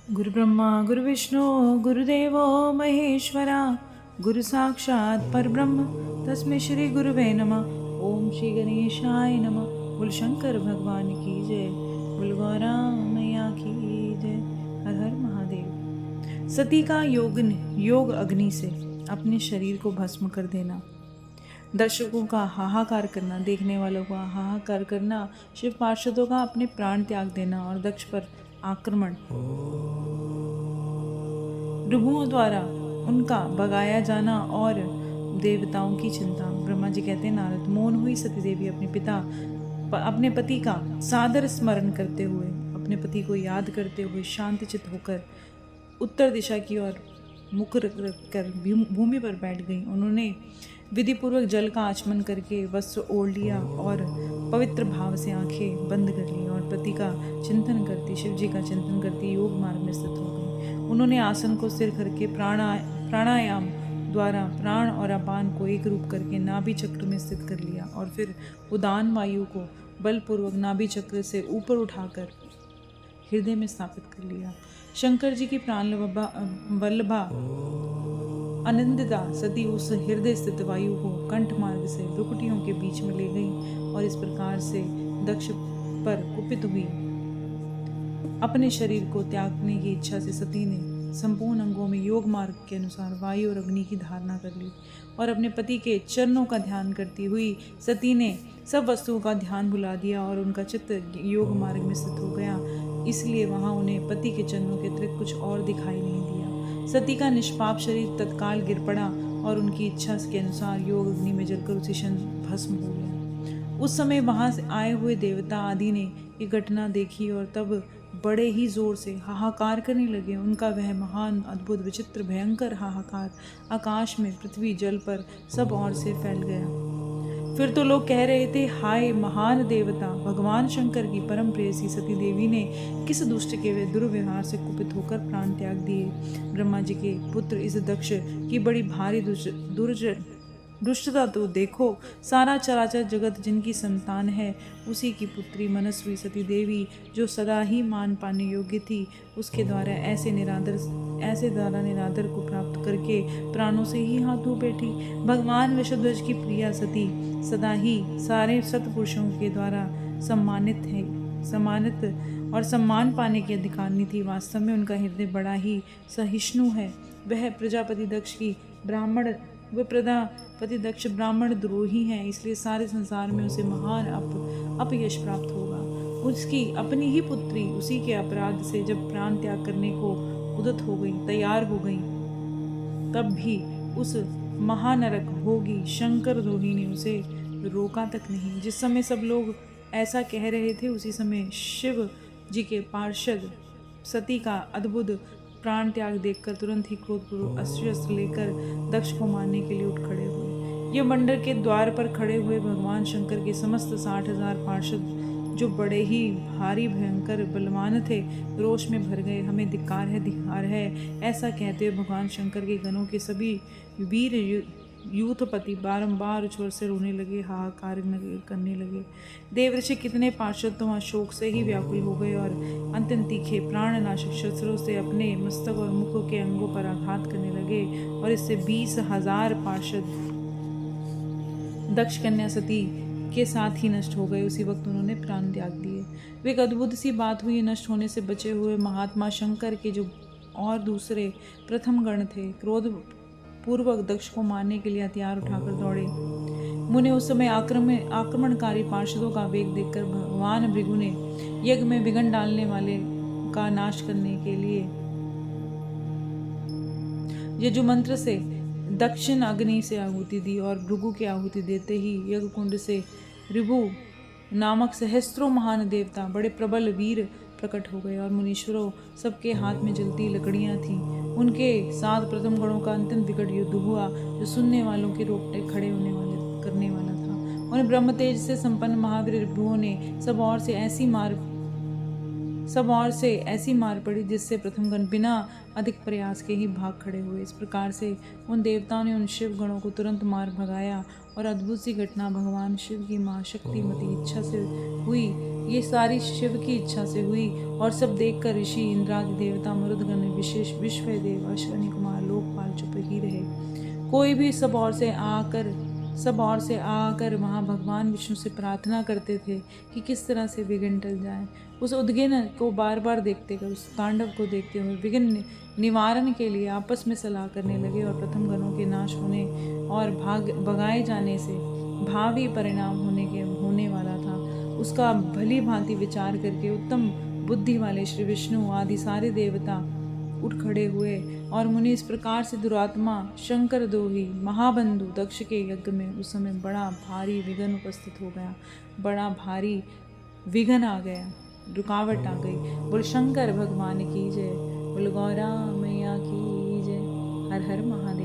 गुरु ब्रह्मा गुरु विष्णु गुरुदेवो महेश्वरा गुरु साक्षात् परब्रह्म तस्मै श्री गुरुवे नमः। ओम श्री गणेशाय नमः। बोल शंकर भगवान की जय, बोल गौरा मैया की जय। हर हर महादेव। सती का योग अग्नि से अपने शरीर को भस्म कर देना, दर्शकों का हाहाकार करना, देखने वालों का हाहाकार करना, शिव पार्षदों का अपने प्राण त्याग देना और दक्ष पर आक्रमण, भृगुओं द्वारा उनका भगाया जाना और देवताओं की चिंता। ब्रह्मा जी कहते हैं, नारद, मौन हुई सती देवी अपने पति का सादर स्मरण करते हुए, अपने पति को याद करते हुए शांतचित्त होकर उत्तर दिशा की ओर मुख रख कर भूमि पर बैठ गई। उन्होंने विधिपूर्वक जल का आचमन करके वस्त्र ओढ़ लिया और पवित्र भाव से आंखें बंद कर ली और पति का चिंतन करती, शिव जी का चिंतन करती योग मार्ग में स्थित हो गई। उन्होंने आसन को स्थिर करके प्राणायाम द्वारा प्राण और अपान को एक रूप करके नाभि चक्र में स्थित कर लिया और फिर उदान वायु को बलपूर्वक नाभि चक्र से ऊपर उठाकर हृदय में स्थापित कर लिया। शंकर जी की प्राण वल्लभा अनिंदिता सती उस हृदय स्थित वायु को कंठ मार्ग से भ्रुकुटियों के बीच में ले गई और इस प्रकार से दक्ष पर कुपित हुई। अपने शरीर को त्यागने की इच्छा से सती ने संपूर्ण अंगों में योग मार्ग के अनुसार वायु और अग्नि की धारणा कर ली और अपने पति के चरणों का ध्यान करती हुई सती ने सब वस्तुओं का ध्यान भुला दिया और उनका चित्त योग मार्ग में स्थित हो गया। इसलिए वहां उन्हें पति के चरणों के अतिरिक्त कुछ और दिखाई नहीं दिया। सती का निष्पाप शरीर तत्काल गिर पड़ा और उनकी इच्छा के अनुसार योग अग्नि में जलकर उसी क्षण भस्म हो गया। उस समय वहां से आए हुए देवता आदि ने ये घटना देखी और तब बड़े ही जोर से हाहाकार करने लगे। उनका वह महान अद्भुत विचित्र भयंकर हाहाकार आकाश में, पृथ्वी, जल पर सब ओर से फैल गया। फिर तो लोग कह रहे थे, हाय महान देवता भगवान शंकर की परम प्रेयसी सती देवी ने किस दुष्ट के वे दुर्व्यवहार से कुपित होकर प्राण त्याग दिए। ब्रह्मा जी के पुत्र इस दक्ष की बड़ी भारी दुष्टता तो देखो। सारा चराचर जगत जिनकी संतान है उसी की पुत्री मनस्वी सती देवी, जो सदा ही मान पाने योग्य थी, उसके द्वारा ऐसे निरादर को प्राप्त करके प्राणों से ही हाथ धो बैठी। भगवान विषध्वज की प्रिया सती सदा ही सारे सत्पुरुषों के द्वारा सम्मानित और सम्मान पाने की अधिकारिणी थी। वास्तव में उनका हृदय बड़ा ही सहिष्णु है। वह प्रजापति दक्ष ब्राह्मण द्रोही है, इसलिए सारे संसार में उसे महान अपयश प्राप्त होगा। उसकी अपनी ही पुत्री उसी के अपराध से जब प्राण त्याग करने को उद्यत हो गई, तैयार हो गई, तब भी उस महानरक भोगी शंकर द्रोही ने उसे रोका तक नहीं। जिस समय सब लोग ऐसा कह रहे थे, उसी समय शिव जी के पार्षद सती का अद्भुत प्राण त्याग देखकर तुरंत ही क्रोधपूर्वक अस्त्र लेकर दक्ष को मारने के लिए उठ खड़े हुए। यह मंडर के द्वार पर खड़े हुए भगवान शंकर के समस्त 60,000 पार्षद, जो बड़े ही भारी भयंकर बलवान थे, रोष में भर गए। हमें धिक्कार है ऐसा कहते हुए भगवान शंकर के गणों के सभी वीर यूथपति बारंबार जोर से रोने लगे, हाहाकार करने लगे। देवऋषि कितने पार्षद तो वहाँ शोक से ही व्याकुल हो गए और अंत्यंत तीखे प्राणनाशक शस्त्रों से अपने मस्तक और मुख के अंगों पर आघात करने लगे और इससे 20,000 पार्षद दक्ष कन्या सती के साथ ही नष्ट हो गए। उसी वक्त उन्होंने प्राण त्याग दिए। वे एक अद्भुत सी बात हुई। नष्ट होने से बचे हुए महात्मा शंकर के जो और दूसरे प्रथम गण थे, क्रोध पूर्वक दक्ष को मारने के लिए हथियार उठाकर दौड़े। मुने उस समय आक्रमणकारी पार्षदों का वेग देखकर भगवान भृगु ने यज्ञ में विघ्न डालने वाले का नाश करने के लिए यजु मंत्र से दक्षिण अग्नि से आहुति दी और भृगु की आहुति देते ही यज्ञ कुंड से ऋभु नामक सहस्त्रों महान देवता, बड़े प्रबल वीर प्रकट हो गए और मुनीश्वरों सबके हाथ में जलती लकड़ियां थीं। उनके साथ प्रथम गणों का अंतिम विकट युद्ध हुआ, जो सुनने वालों के रोंगटे खड़े करने वाला था। उन्हें ब्रह्म तेज से संपन्न महावीर ऋभुओं ने सब ओर से ऐसी मार सब ओर से ऐसी मार पड़ी जिससे प्रथमगण बिना अधिक प्रयास के ही भाग खड़े हुए। इस प्रकार से उन देवताओं ने उन शिव गणों को तुरंत मार भगाया और अद्भुत सी घटना भगवान शिव की माँ शक्तिमती इच्छा से हुई। ये सारी शिव की इच्छा से हुई और सब देखकर ऋषि, इंद्रादि देवता, मरुदगण, विशेष विश्वदेव, अश्वनी कुमार, लोकपाल चुप ही रहे। कोई भी सब ओर से आकर वहाँ भगवान विष्णु से प्रार्थना करते थे कि किस तरह से विघ्न टल जाए। उस उद्गिन को बार बार देखते कर, उस तांडव को देखते हुए विघ्न निवारण के लिए आपस में सलाह करने लगे और प्रथम गणों के नाश होने और भगाए जाने से भावी परिणाम होने वाला था उसका भली भांति विचार करके उत्तम बुद्धि वाले श्री विष्णु आदि सारे देवता उठ खड़े हुए और मुनि इस प्रकार से दुरात्मा शंकर दोही महाबंधु दक्ष के यज्ञ में उस समय बड़ा भारी विघ्न उपस्थित हो गया। बड़ा भारी विघ्न आ गया, रुकावट आ गई। बोल शंकर भगवान की जय, बोल गौरा मैया की जय। हर हर महादेव।